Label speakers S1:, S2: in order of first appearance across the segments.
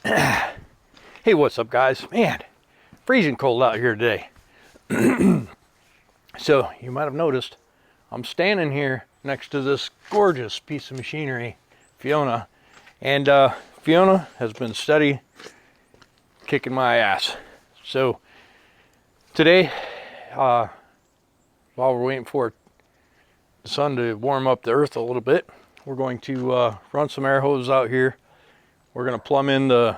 S1: Hey, what's up, guys? Man, freezing cold out here today. So you might have noticed I'm standing here next to this gorgeous piece of machinery, Fiona, and Fiona has been steady kicking my ass. So today, while we're waiting for the sun to warm up the earth a little bit, we're going to run some air hoses out here. We're going to plumb in the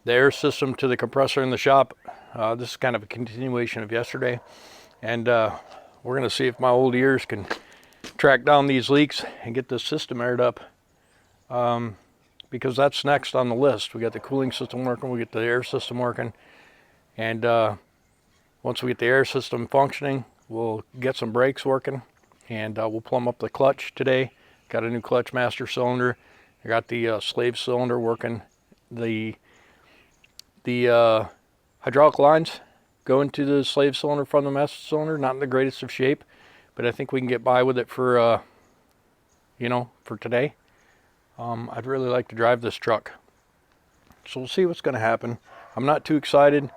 S1: air system to the compressor in the shop. This is kind of a continuation of yesterday, and we're going to see if my old ears can track down these leaks and get this system aired up, because that's next on the list. We got the cooling system working, we get the air system working, and once we get the air system functioning, we'll get some brakes working, and we'll plumb up the clutch today. Got a new clutch master cylinder. I got the slave cylinder working. The hydraulic lines go into the slave cylinder from the master cylinder. Not in the greatest of shape, but I think we can get by with it for for today. I'd really like to drive this truck, so we'll see what's going to happen. I'm not too excited,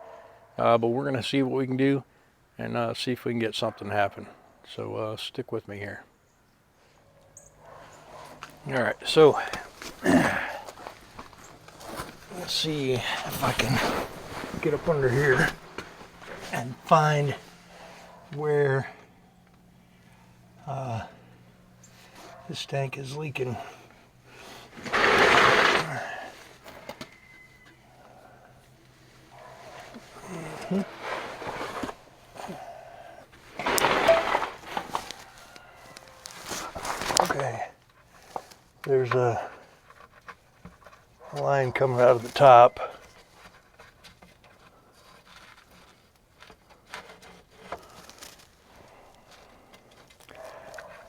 S1: but we're going to see what we can do and see if we can get something to happen. So stick with me here. All right, so let's see if I can get up under here and find where this tank is leaking. Okay, there's a line coming out of the top.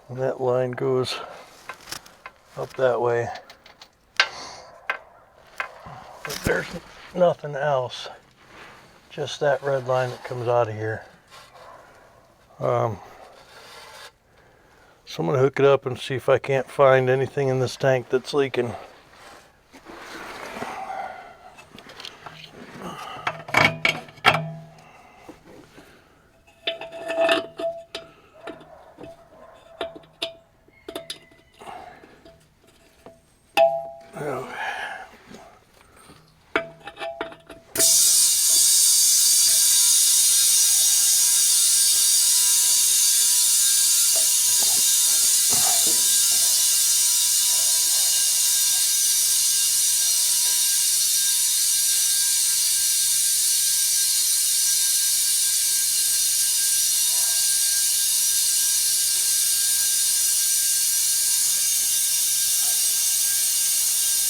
S1: And that line goes up that way. But there's nothing else, just that red line that comes out of here. So I'm going to hook it up and see if I can't find anything in this tank that's leaking.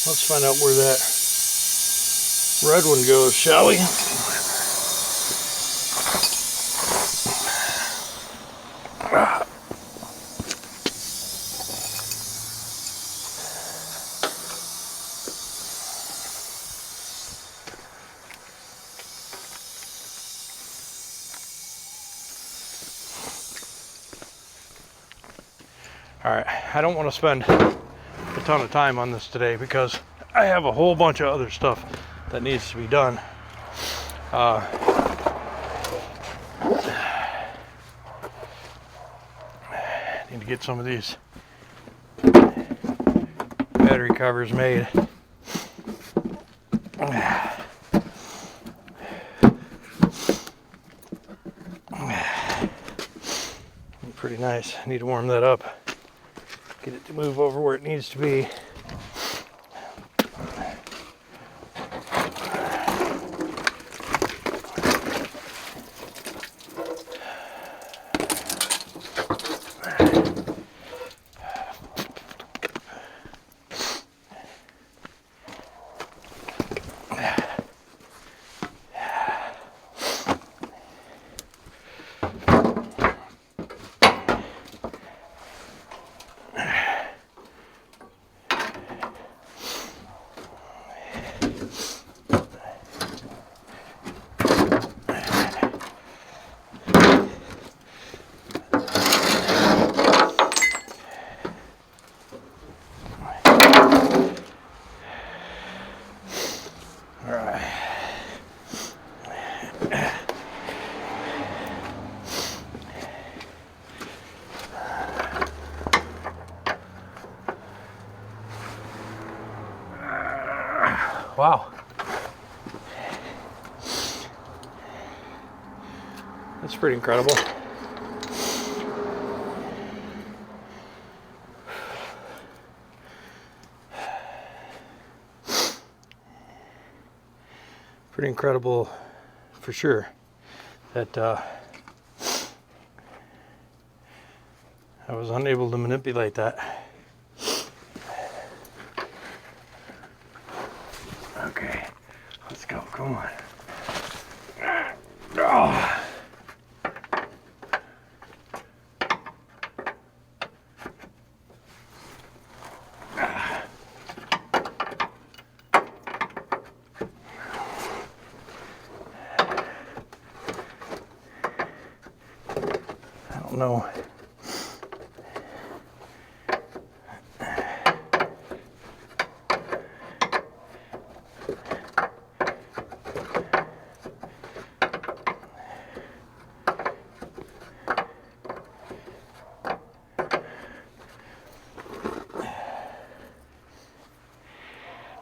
S1: Let's find out where that red one goes, shall we? All right, I don't want to spend a ton of time on this today because I have a whole bunch of other stuff that needs to be done. Need to get some of these battery covers made. Pretty nice. I need to warm that up. Get it to move over where it needs to be. Wow. That's pretty incredible. Pretty incredible for sure that I was unable to manipulate that. Okay, let's go, come on. Oh. I don't know.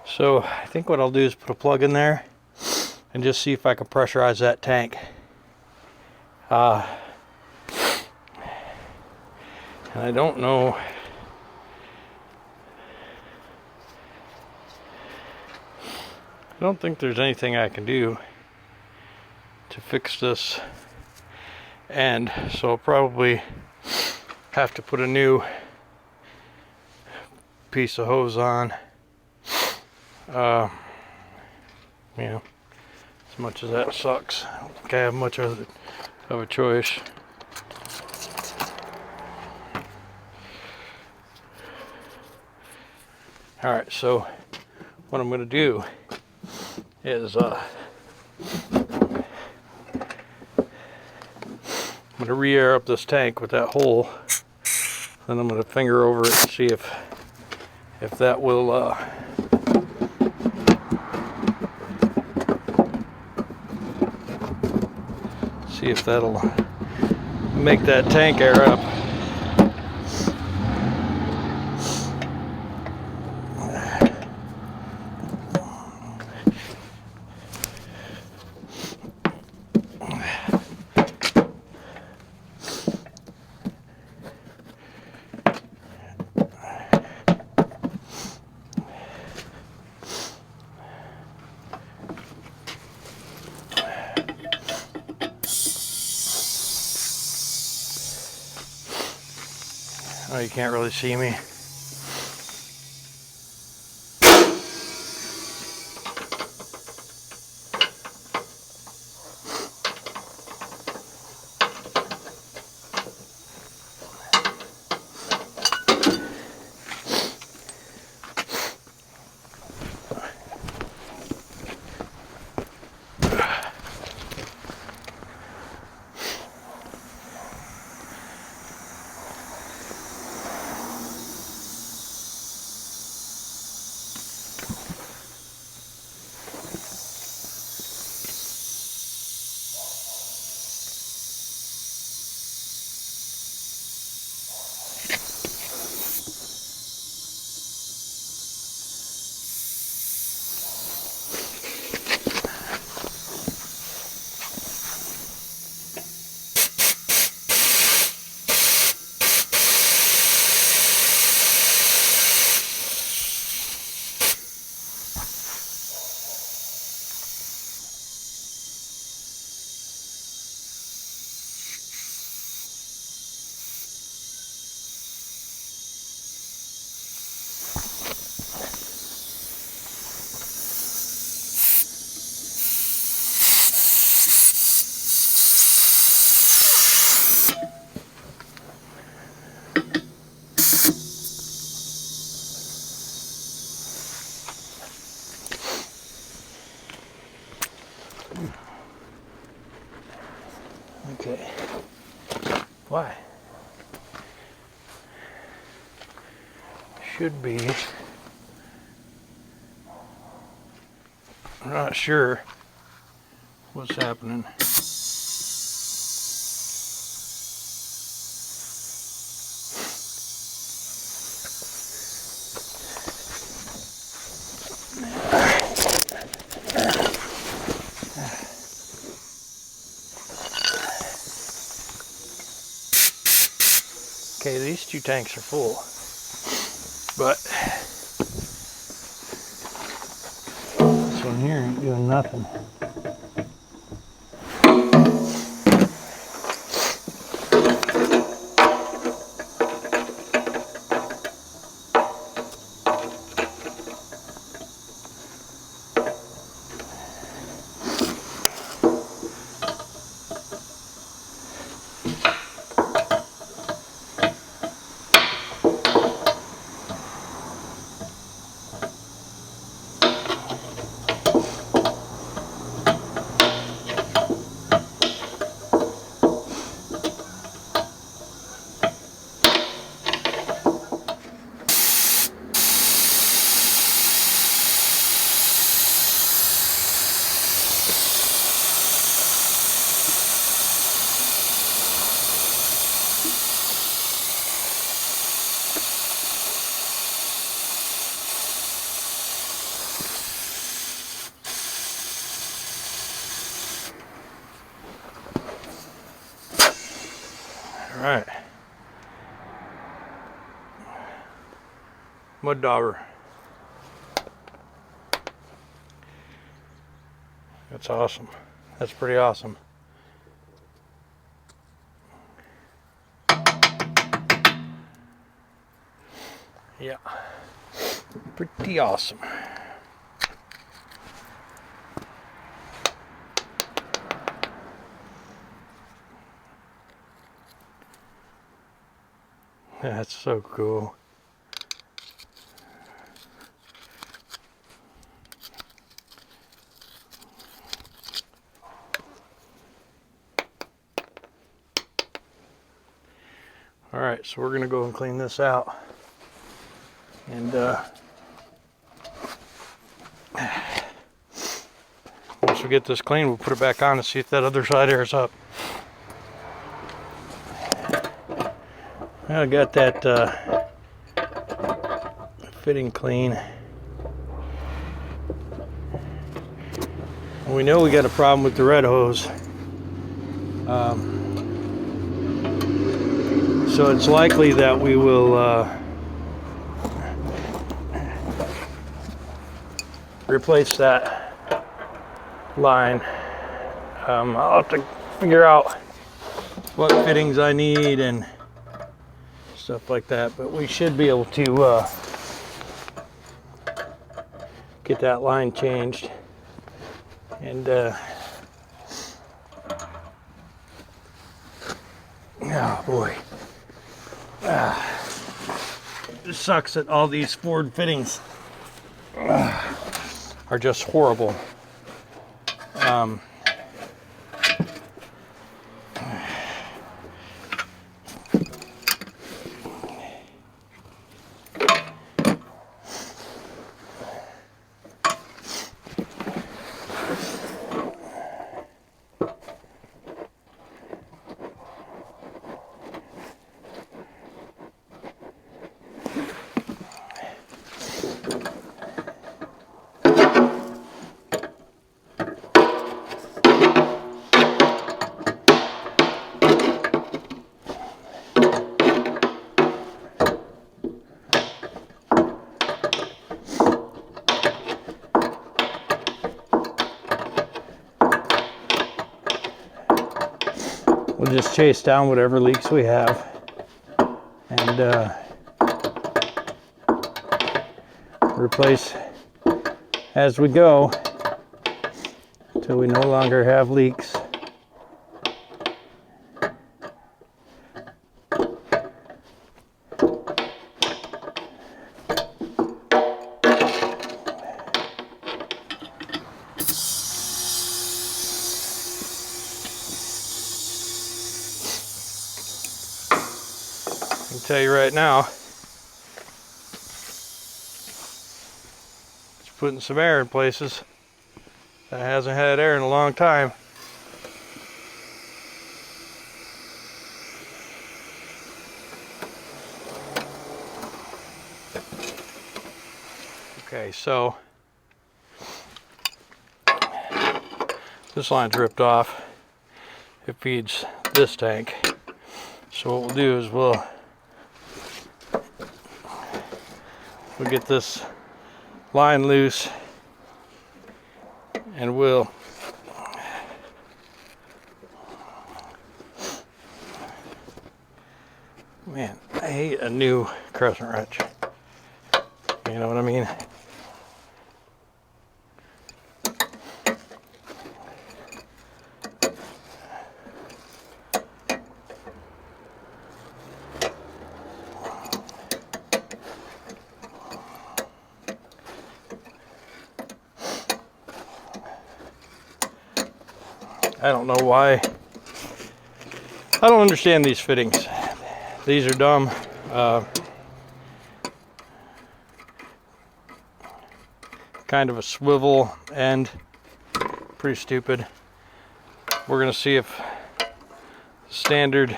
S1: So I think what I'll do is put a plug in there and just see if I can pressurize that tank. And I don't know. I don't think there's anything I can do to fix this end, so I'll probably have to put a new piece of hose on. You know, as much as that sucks, I don't think I have much of a choice. Alright, so what I'm going to do is I'm going to re-air up this tank with that hole, then I'm going to finger over it and see if that will see if that'll make that tank air up. Oh, you can't really see me. Okay. Why? Should be. I'm not sure what's happening. 2 tanks are full. But this one here ain't doing nothing. All right. Mud dauber. That's awesome. That's pretty awesome. Yeah. Pretty awesome. That's so cool. All right, so we're gonna go and clean this out. And once we get this clean, we'll put it back on and see if that other side airs up. I got that fitting clean. We know we got a problem with the red hose. So it's likely that we will replace that line. I'll have to figure out what fittings I need and stuff like that, but we should be able to get that line changed. And oh boy, it sucks that all these Ford fittings are just horrible. We'll just chase down whatever leaks we have and replace as we go until we no longer have leaks. I can tell you right now, it's putting some air in places that hasn't had air in a long time. Okay, so this line's ripped off. It feeds this tank. So what we'll do is we'll we'll get this line loose, and we'll man, I hate a new crescent wrench. You know what I mean? I don't know why. I don't understand these fittings. These are dumb. Kind of a swivel end. Pretty stupid. We're gonna see if standard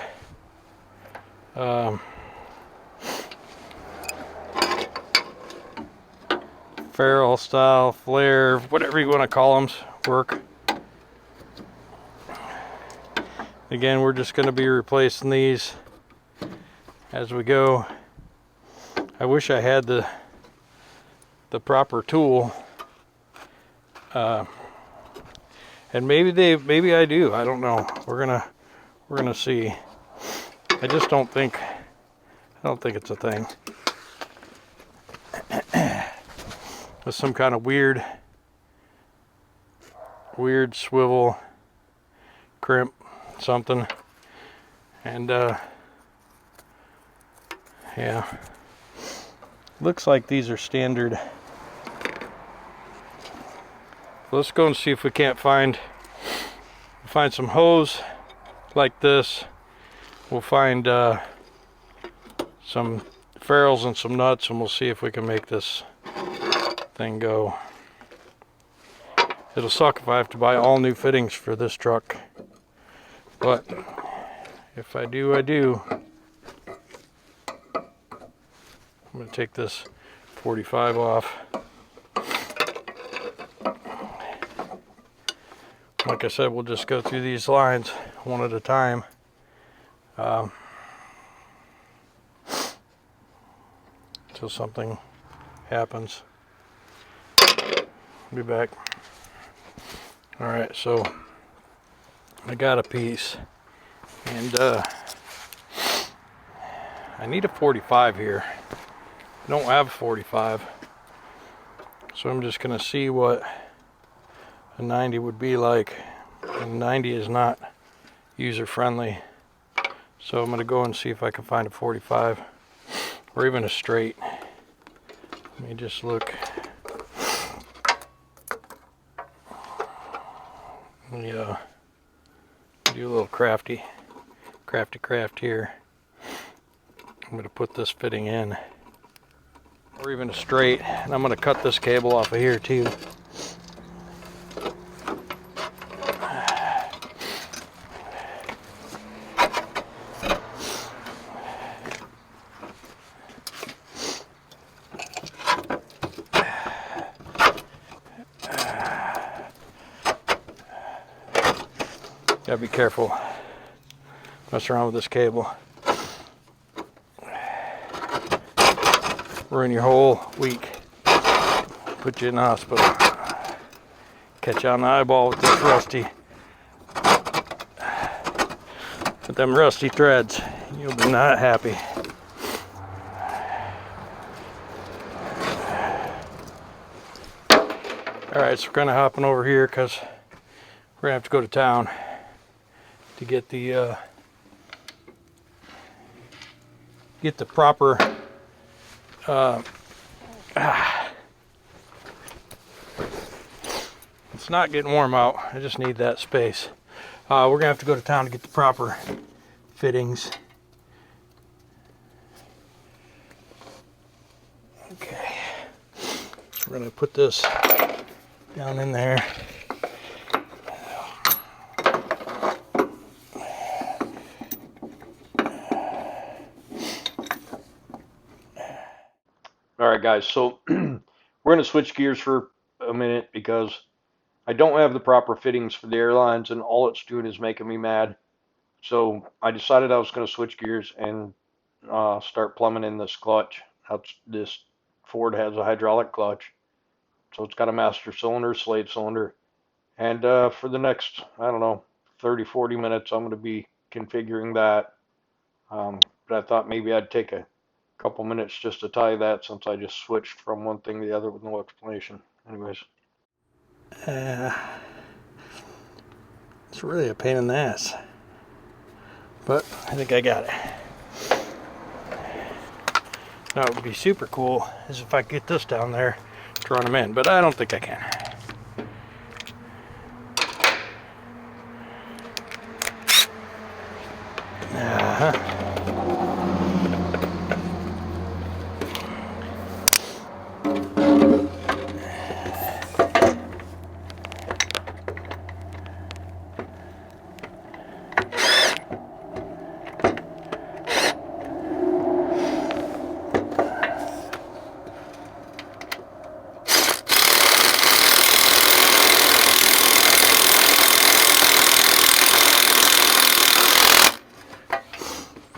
S1: ferrule style, flare, whatever you want to call them, work. Again, we're just going to be replacing these as we go. I wish I had the proper tool, and maybe I do. I don't know. We're gonna see. I just don't think it's a thing. With some kind of weird swivel crimp something, and yeah, looks like these are standard. Let's go and see if we can't find some hose like this. We'll find some ferrules and some nuts, and we'll see if we can make this thing go. It'll suck if I have to buy all new fittings for this truck, but if I do, I do. I'm going to take this 45 off. Like I said, we'll just go through these lines one at a time. Until something happens. I'll be back. Alright, so I got a piece, and I need a 45 here. I don't have a 45, so I'm just going to see what a 90 would be like. And 90 is not user friendly, so I'm going to go and see if I can find a 45 or even a straight. Let me just look. Yeah, do a little crafty here. I'm going to put this fitting in, or even a straight, and I'm going to cut this cable off of here too. Gotta be careful. Mess around with this cable. Ruin your whole week. Put you in the hospital. Catch you on the eyeball with this rusty. With them rusty threads. You'll be not happy. Alright, so we're kind of hopping over here because we're going to have to go to town to get the proper it's not getting warm out. I just need that space. We're gonna have to go to town to get the proper fittings. Okay, so we're gonna put this down in there. Alright guys, so we're going to switch gears for a minute because I don't have the proper fittings for the airlines, and all it's doing is making me mad. So I decided I was going to switch gears and start plumbing in this clutch. This Ford has a hydraulic clutch. So it's got a master cylinder, slave cylinder. And for the next, I don't know, 30-40 minutes, I'm going to be configuring that. But I thought maybe I'd take a couple minutes just to tie that, since I just switched from one thing to the other with no explanation. Anyways. It's really a pain in the ass. But I think I got it. Now it would be super cool is if I could get this down there to run them in, but I don't think I can.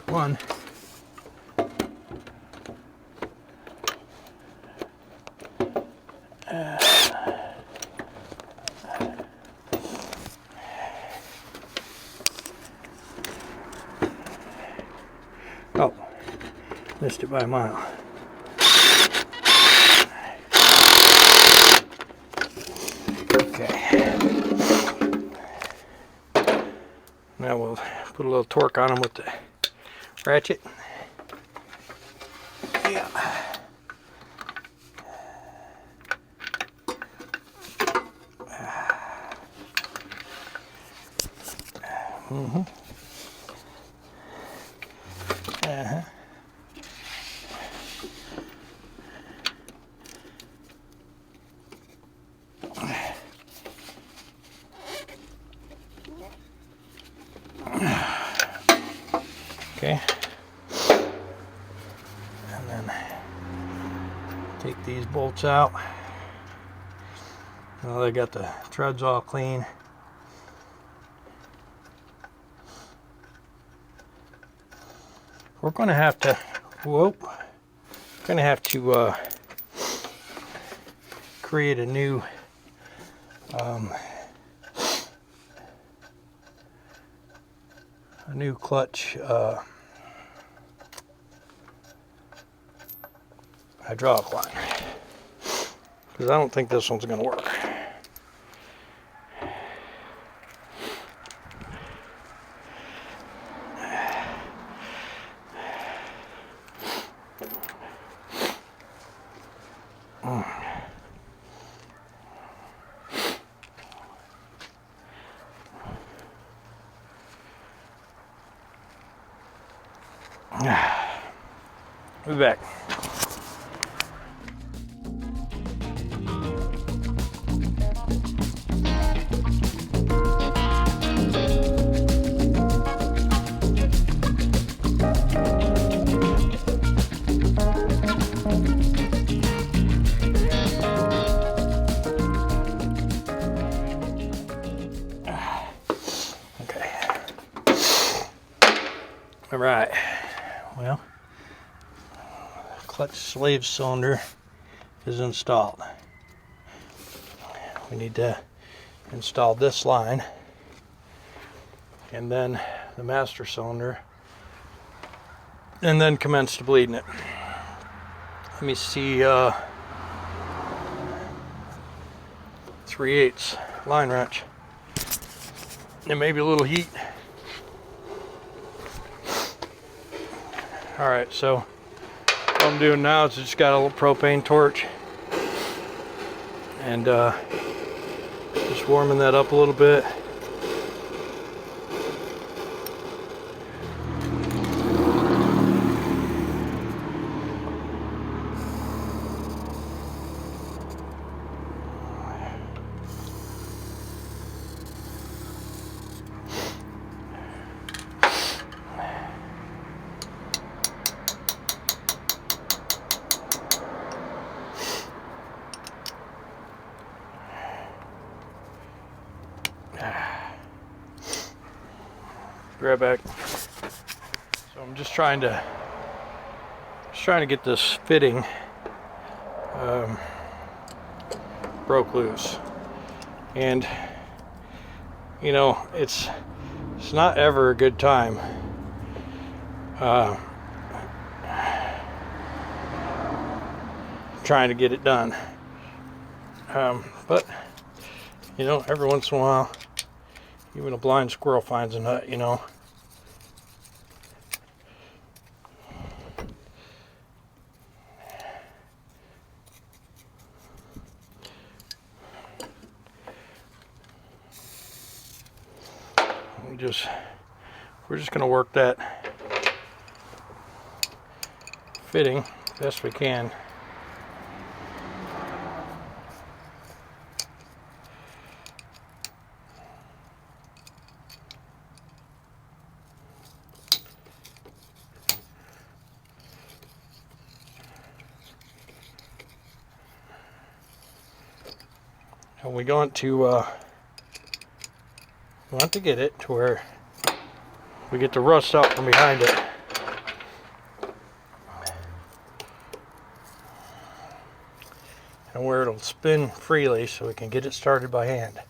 S1: One. Oh, missed it by a mile. Okay. Now we'll put a little torque on them with the ratchet. Yeah. Mm-hmm. Uh-huh. Okay. And then take these bolts out. Now they got the threads all clean. We're going to have to, create a new clutch hydraulic line, because I don't think this one's going to work. We'll be back. Okay. All right. Well, clutch slave cylinder is installed. We need to install this line and then the master cylinder, and then commence to bleeding it. Let me see, 3/8 line wrench. And maybe a little heat. All right, so what I'm doing now is just got a little propane torch and just warming that up a little bit. Grab back. So I'm just trying to get this fitting broke loose. And you know, it's not ever a good time trying to get it done, but you know, every once in a while even a blind squirrel finds a nut, you know. We're just going to work that fitting best we can. And we want to get it to where we get the rust out from behind it. And where it'll spin freely so we can get it started by hand.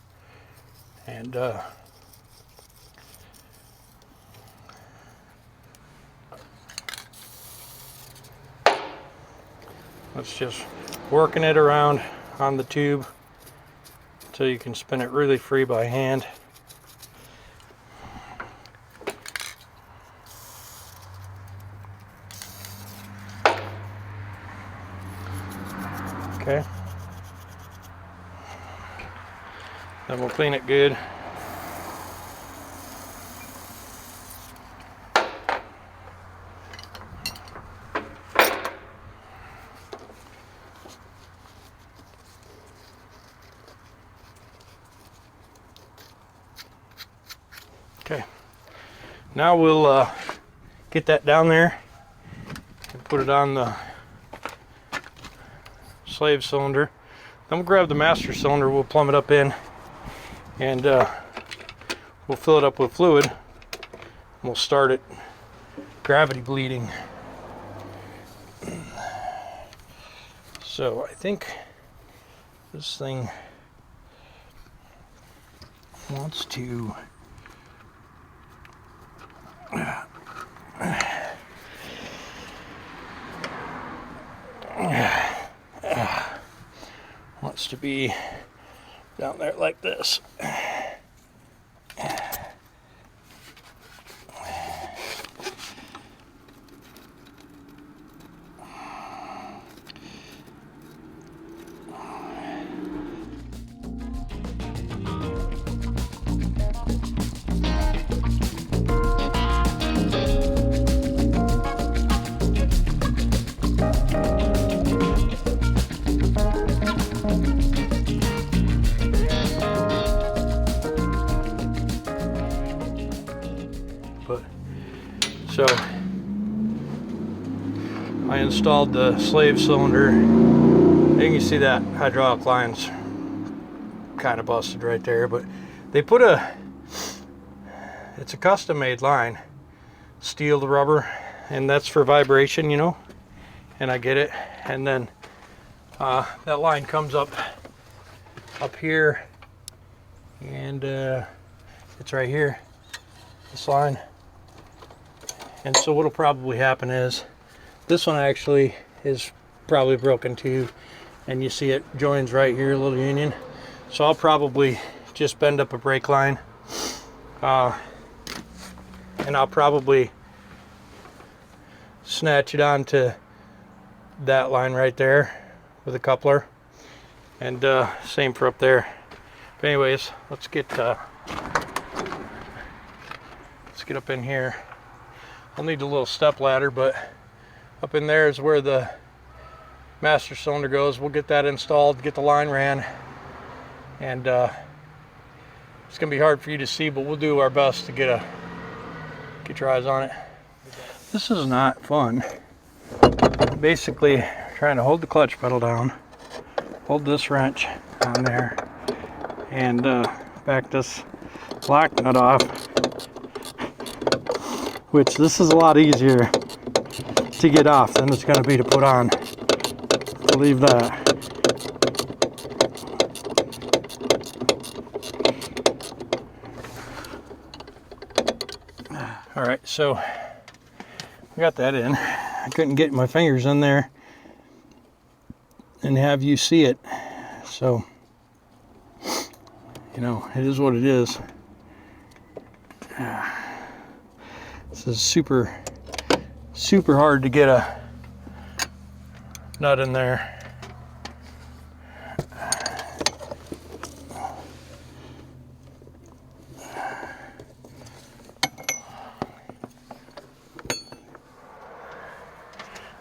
S1: And that's just working it around on the tube until you can spin it really free by hand. Okay. Then we'll clean it good. Okay. Now we'll get that down there and put it on the slave cylinder. Then we'll grab the master cylinder, we'll plumb it up in, and we'll fill it up with fluid, and we'll start it gravity bleeding. So I think this thing wants to be down there like this. So I installed the slave cylinder. You can see that hydraulic line's kind of busted right there, but they put it's a custom made line, steel to rubber, and that's for vibration, you know, and I get it. And then that line comes up here, and it's right here, this line. And so what'll probably happen is this one actually is probably broken too, and you see it joins right here, a little union. So I'll probably just bend up a brake line, and I'll probably snatch it onto that line right there with a coupler, and same for up there. But anyways, let's get up in here. I'll need a little step ladder, but up in there is where the master cylinder goes. We'll get that installed, get the line ran, and it's gonna be hard for you to see, but we'll do our best to get your eyes on it. This is not fun. Basically, trying to hold the clutch pedal down, hold this wrench on there, and back this lock nut off, which this is a lot easier to get off than it's going to be to put on believe that. All right, so I got that in. I couldn't get my fingers in there and have you see it. So, you know, it is what it is. This is super hard to get a nut in there.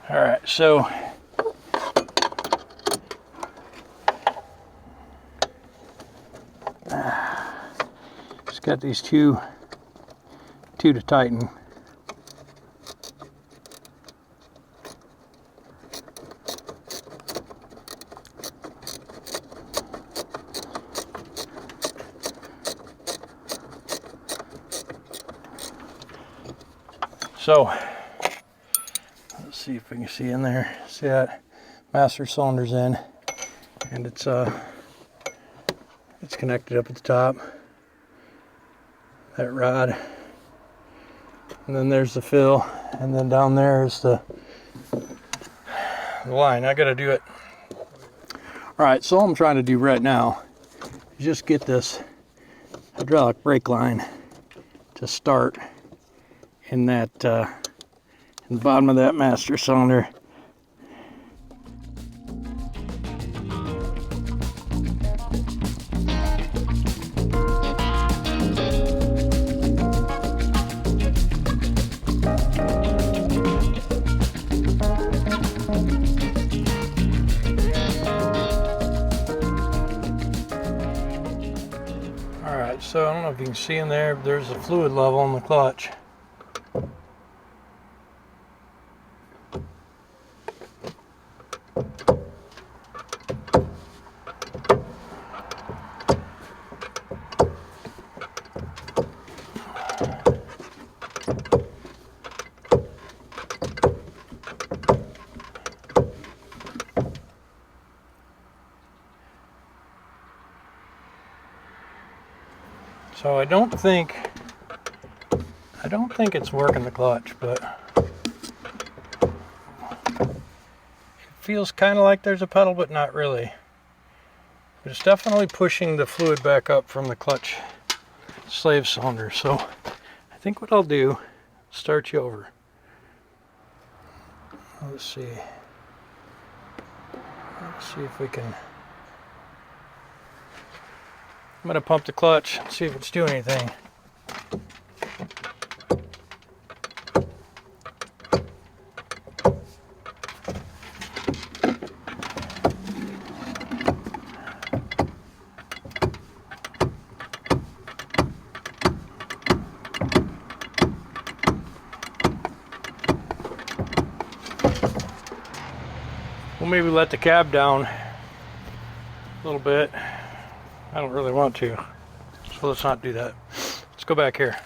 S1: All right, so just got these two to tighten. So let's see if we can see in there. See that master cylinder's in, and it's connected up at the top. That rod, and then there's the fill, and then down there is the line. I gotta do it. All right, so all I'm trying to do right now is just get this hydraulic brake line to start in that in the bottom of that master cylinder. All right, so I don't know if you can see in there, but there's a fluid level in the clutch. So I don't think it's working the clutch, but it feels kind of like there's a pedal, but not really. But it's definitely pushing the fluid back up from the clutch slave cylinder. So I think what I'll do, start you over. Let's see if we can. I'm gonna pump the clutch, see if it's doing anything. We'll maybe let the cab down a little bit. I don't really want to, so let's not do that. Let's go back here.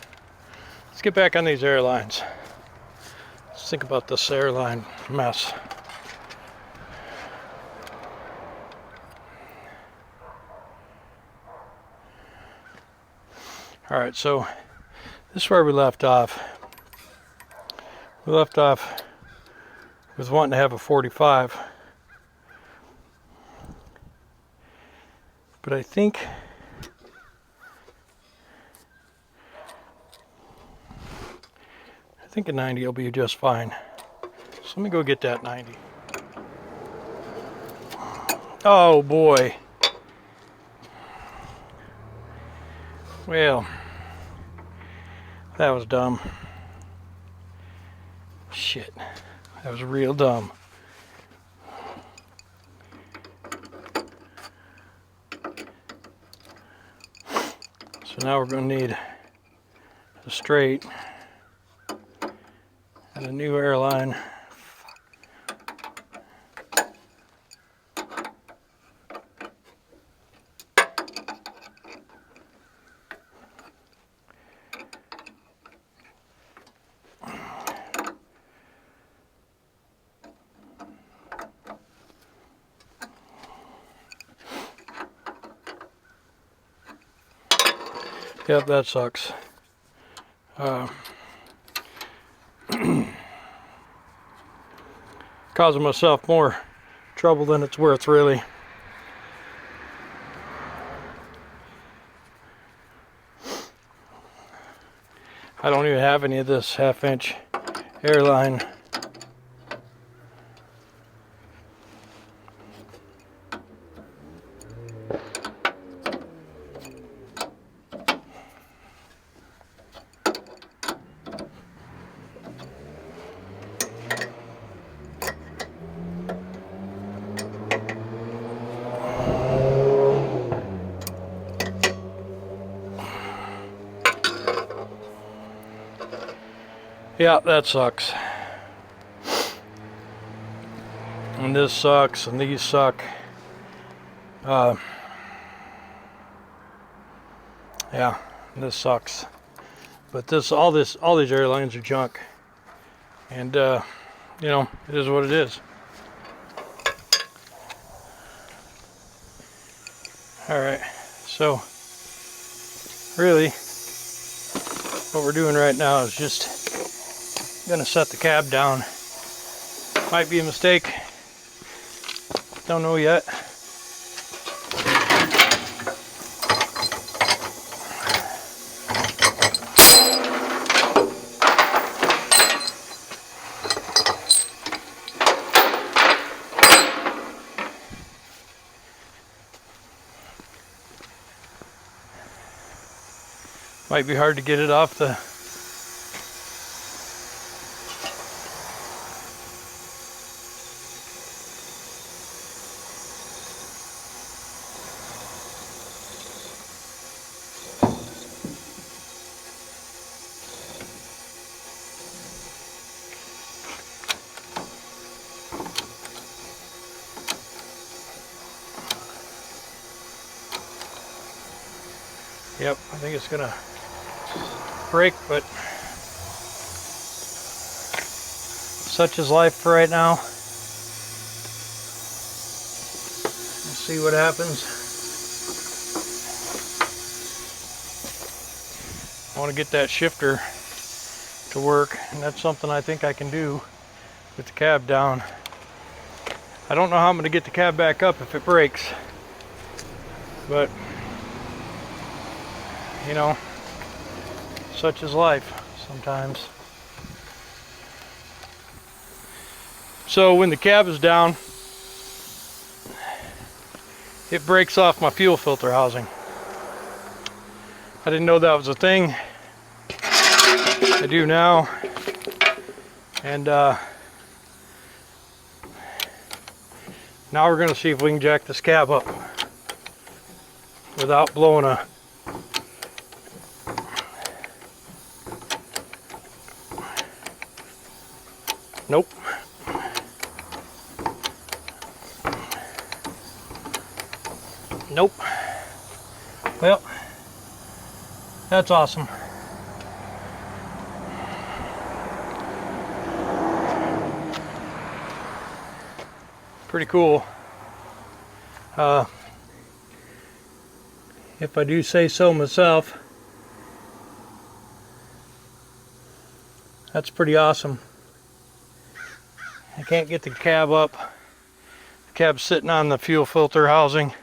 S1: Let's get back on these airlines. Let's think about this airline mess. All right, so this is where we left off. We left off with wanting to have a 45. But I think a 90 will be just fine. So let me go get that 90. Oh boy. Well, that was dumb. Shit. That was real dumb. So now we're going to need a straight and a new airline. Yep, that sucks. Causing myself more trouble than it's worth, really. I don't even have any of this 1/2-inch airline. Yeah, that sucks. And this sucks, and these suck. Yeah, this sucks. But all these airlines are junk. And you know, it is what it is. Alright, so really what we're doing right now is just gonna set the cab down. Might be a mistake, don't know yet. Might be hard to get it off the Yep, I think it's gonna break, but such is life for right now. We'll see what happens. I want to get that shifter to work, and that's something I think I can do with the cab down. I don't know how I'm going to get the cab back up if it breaks, but you know, such is life sometimes. So when the cab is down, it breaks off my fuel filter housing. I didn't know that was a thing. I do now. And now we're going to see if we can jack this cab up without blowing a nope. Nope. Well, that's awesome. Pretty cool. If I do say so myself, that's pretty awesome. I can't get the cab up. The cab's sitting on the fuel filter housing.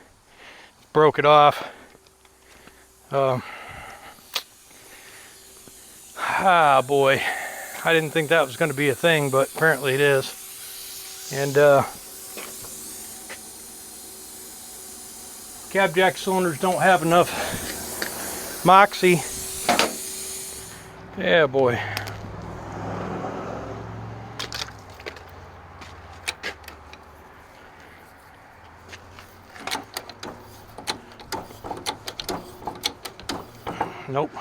S1: Broke it off. Boy, I didn't think that was going to be a thing, but apparently it is. And cab jack cylinders don't have enough moxie. Yeah, boy. Nope.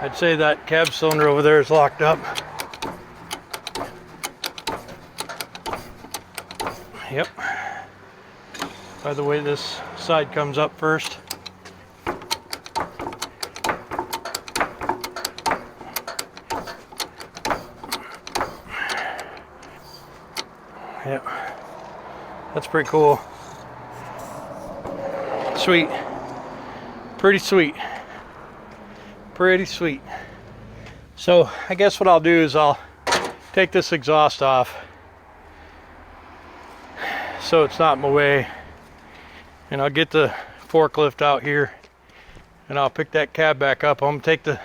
S1: I'd say that cab cylinder over there is locked up. Yep. By the way, this side comes up first. Yep. That's pretty cool. Sweet. Pretty sweet. Pretty sweet. So I guess what I'll do is I'll take this exhaust off so it's not in my way, and I'll get the forklift out here and I'll pick that cab back up. I'm gonna take the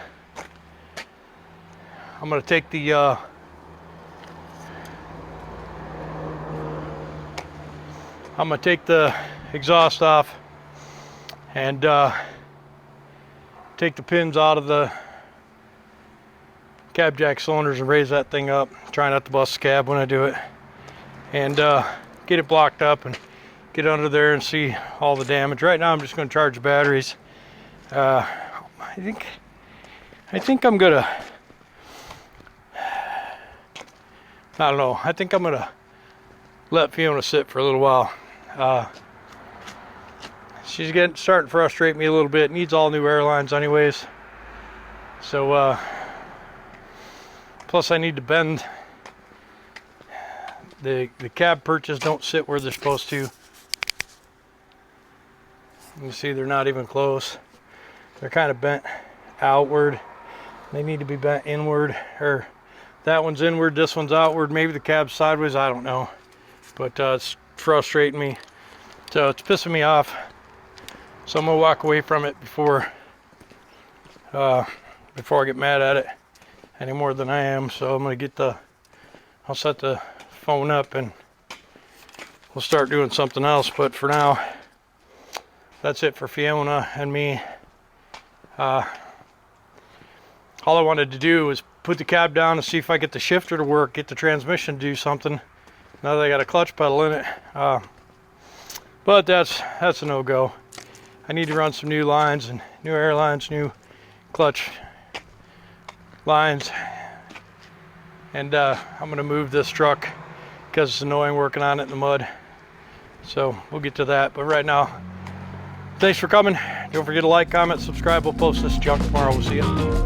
S1: exhaust off and take the pins out of the cab jack cylinders and raise that thing up. Try not to bust the cab when I do it, and get it blocked up and get under there and see all the damage. Right now I'm just going to charge the batteries. I think I'm gonna, I don't know, I think I'm gonna let Fiona sit for a little while. She's starting to frustrate me a little bit. Needs all new air lines anyways. So plus I need to bend the cab perches. Don't sit where they're supposed to. You can see they're not even close. They're kind of bent outward. They need to be bent inward, or that one's inward, this one's outward. Maybe the cab's sideways, I don't know. But it's frustrating me. So it's pissing me off. So I'm gonna walk away from it before I get mad at it any more than I am. So I'm gonna I'll set the phone up and we'll start doing something else. But for now, that's it for Fiona and me. All I wanted to do was put the cab down and see if I get the shifter to work, get the transmission to do something. Now that I got a clutch pedal in it, but that's a no-go. I need to run some new lines and new air lines, new clutch lines, and I'm gonna move this truck because it's annoying working on it in the mud. So we'll get to that. But right now, thanks for coming. Don't forget to like, comment, subscribe. We'll post this junk tomorrow. We'll see you.